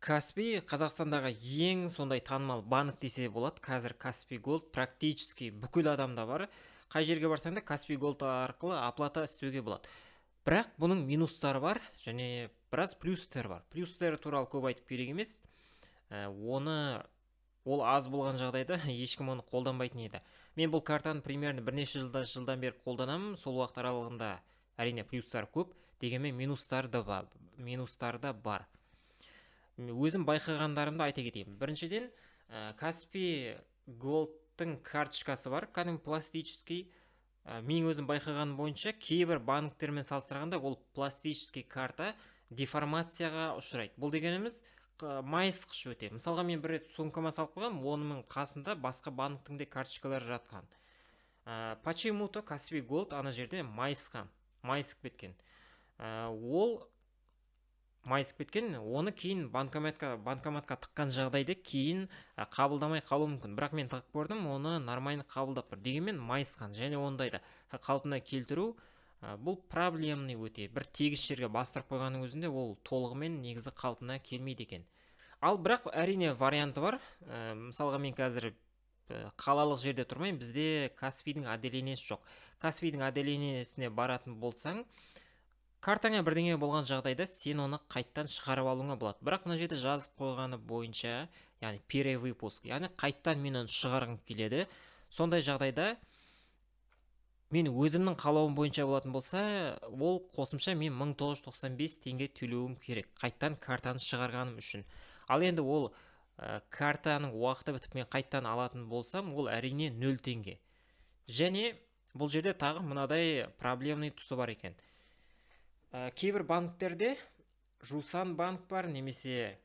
Каспи Қазақстандағы ең сондай танымал банк десе болады. Қазір Каспи Голд практически бүкіл адамда бар. Қай жерге барсаң да Каспи Голд арқылы оплата істеуге болады. Бірақ бұның минустары бар және біраз плюстер бар. Плюстері туралы көп айтып керек емес. Ол аз болған жағдайда ешкім оны қолданбайтын еді. Мен бұл картаны примерно бірнеше жылдан бері қолданамын. Сол уақыт аралығында әрине плюстар көп, дегенмен минустары да бар. Өзім байқағандарымды айта кетейін. Біріншіден, Каспи Голдтың карточкасы бар, кәдімгі пластический. Мен өзім байқаған бойынша кейбір банктермен салыстырғанда ол пластический карта деформацияға ұшырайды. Бұл дегеніміз майысқыш өте. Мысалға мен бір рет сумкама салып қойғам, оның қасында басқа банктің де карточкалары жатқан. Почему-то Каспи Голд ана жерде майысып кеткен. Оны кейін банкоматқа тыққан жағдайда кейін қабылдамай қалуы мүмкін. Бірақ мен тығып көрдім, оны нормально қабылдап тұр. Дегенмен майысқан, және ондайды қалпына келтіру бұл проблемный өте. Бір тегіс жерге бастырып қойғанның өзінде ол толығымен негізі қалпына келмейді екен. Ал бірақ әрине варианты бар. Мысалға мен қазір қалалық жерде тұрмайын, бізде Каспидің отделениесі жоқ. Каспидің отделениесіне баратын болсаң, картаңа бірдеңе болған жағдайда сен оны қайттан шығарып алуыңа болады. Бірақ мына жерде жазып қойғаны бойынша, яғни перевыпуск, яғни қайттан мен оны шығарғым келеді. Сондай жағдайда мен өзімнің қалауым бойынша болатын болса, ол қосымша мен 1995 теңге төлеуім керек, қайттан картаны шығарғаным үшін. Ал енді ол картаның уақыты бітіп мен қайттан алатын болсам, ол әрине 0 теңге. Және бұл жерде тағы мынадай проблемный тұсы бар екен. Кейбір банктерде Жусан банк бар, немесе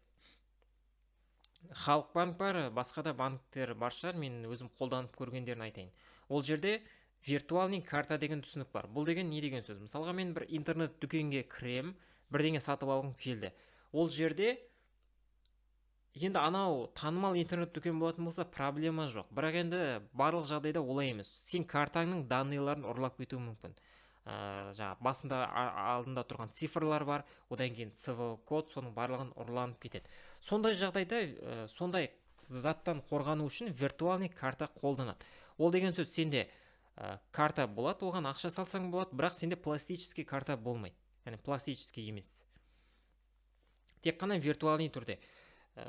Халық банк бар, басқа да банктер бар шығар, мен өзім қолданып көргендерін айтайын. Ол жерде виртуальный карта деген түсінік бар. Бұл деген не деген сөз? Мысалға мен бір интернет дүкенге кірем, бірдеңе сатып алғым келді. Ол жерде енді анау танымал интернет дүкен болатын болса проблема жоқ. Бірақ енді барлық жағдайда олай емес. Сен картаңның данныйларын ұрлап кетуі мүмкін. Басында алдында тұрған цифрлар бар, одан кейін ЦВ код, соның барлығын ұрланып кетеді. Сондай жағдайда сондай заттан қорғану үшін виртуальный карта қолданады. Ол деген сөз, сенде карта болады, оған ақша салсаң болады, бірақ сенде пластический карта болмайды. Яғни пластический емес. Тек қана виртуальный түрде.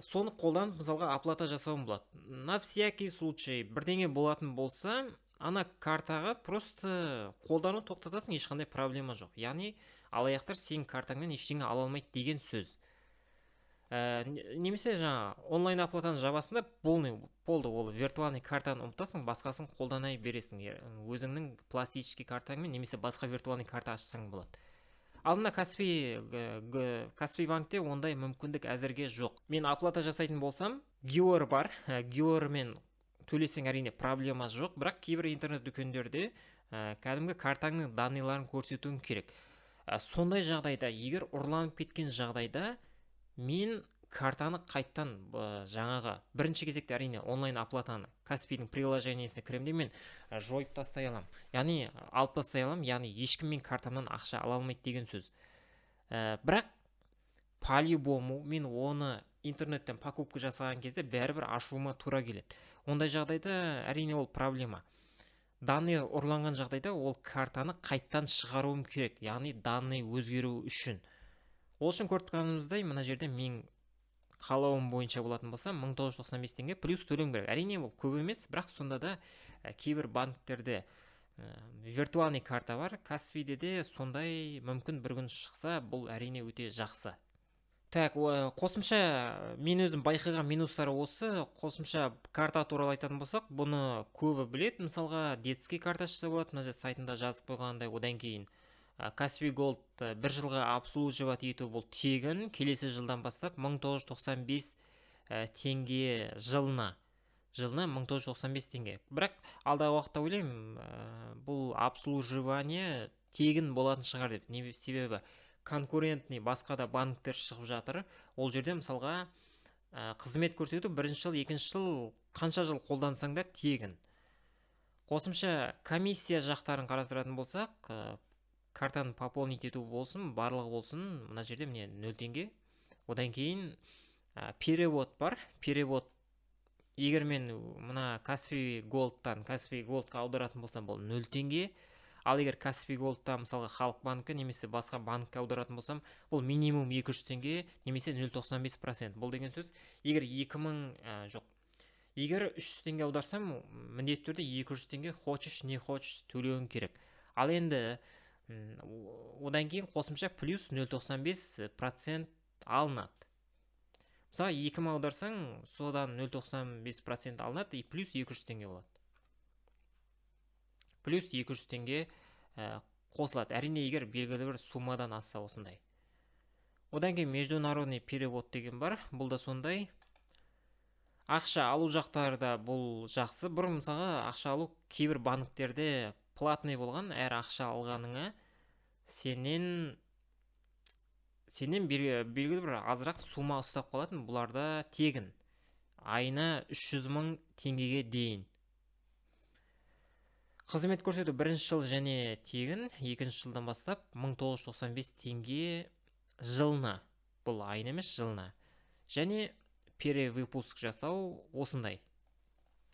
Соны қолданып, мысалға, оплата жасауым болады. На всякий случай бірдеңе болатын болса, ана картаға просто қолдану тоқтатасың, ешқандай проблема жоқ. Яғни алаяқтар сен картаңнан ештеңе ала алмайды деген сөз. Немесе онлайн оплатаны жабасында болды, ол виртуальный картаны ұмытасың, басқасын қолдана бересің. Өзіңнің пластический картаңмен немесе басқа виртуальный карта ашсаң болады. Ал мына Каспи банкте ондай мүмкіндік әзірге жоқ. Мен оплата жасайтын болсам, Геор бар. Геормен төлесең әрине проблема жоқ, бірақ кейбір интернет дүкендерде кәдімгі картаңның данныйларын көрсетуің керек. Сондай жағдайда, егер ұрланып кеткен жағдайда, мен картаны қайттан жаңағы бірінші кезекте әрине онлайн оплатаны Каспидің приложениесіне кіремде мен жойып тастай алам. Яғни алып тастай алам, яғни ешкім мен картамнан ақша ала алмайды деген сөз. Бірақ по-любому мен оны интернеттен покупка жасаған кезде бәрібір ашуыма тура келеді. Ондай жағдайда әрине ол проблема. Данный ұрланған жағдайда ол картаны қайттан шығаруым керек, яғни данный өзгеру үшін. Ол үшін көріп тұрғанымыздай, мына жерде мен қалауым бойынша болатын болса 1995 теңге плюс төлем керек. Әрине ол көп емес, бірақ сонда да кейбір банктерде виртуальный карта бар. Каспиде де сондай мүмкін бір күн шықса, бұл әрине өте жақсы. Қосымша мен өзім байқаған минустары осы. Қосымша карта туралы айтатын болсақ, бұны көбі білет. Мысалға детский карташысы болады, мына сайтында жазып қойғандай. Одан кейін Каспи Голд бір жылға обслуживать ету бұл тегін, келесі жылдан бастап 1995 теңге жылына 1995 теңге. Бірақ алдағы уақытта ойлаймын, бұл обслуживание тегін болатын шығар деп. Себебі конкурентный басқа да банктер шығып жатыр. Ол жерде мысалға қызмет көрсету бірінші жыл, екінші жыл, қанша жыл қолдансаң да тегін. Қосымша комиссия жақтарын қарастыратын болсақ, картаны пополнить ету болсын, барлығы болсын, мына жерде міне 0 теңге. Одан кейін перевод бар. Перевод, егер мен мына Каспи Голдтан Каспи Голдқа аударатын болсам, бұл 0 теңге. Ал егер Каспи Голдта мысалға Халық банкі немесе басқа банкке аударатын болсам, бұл минимум 200 теңге немесе 0,95%. Бұл деген сөз, егер 2000 жоқ, егер 300 теңге аударсам, міндетті түрде 200 теңге хочешь не хочешь төлеуің керек. Ал енді одан кейін қосымша плюс 0,95% алынады. Мысалы 2000 аударсаң, содан 0,95% алынады, и плюс 200 теңге болады. Плюс 200 теңге қосылады. Әрине, егер белгілі бір суммадан асса осындай. Одан кейін международный перевод деген бар. Бұл да сондай. Ақша алу жақтарда бұл жақсы. Бұрын мысалға ақша алу кейбір банктерде платный болған, әр ақша алғаныңа сенен белгілі бір азырақ сумма ұстап қалатын. Бұларда тегін. Айына 300 мың теңгеге дейін. Қызмет көрсету бірінші жыл және тегін, екінші жылдан бастап 1995 теңге жылына. Бұл айына емес, жылына. Және перевыпуск жасау осындай.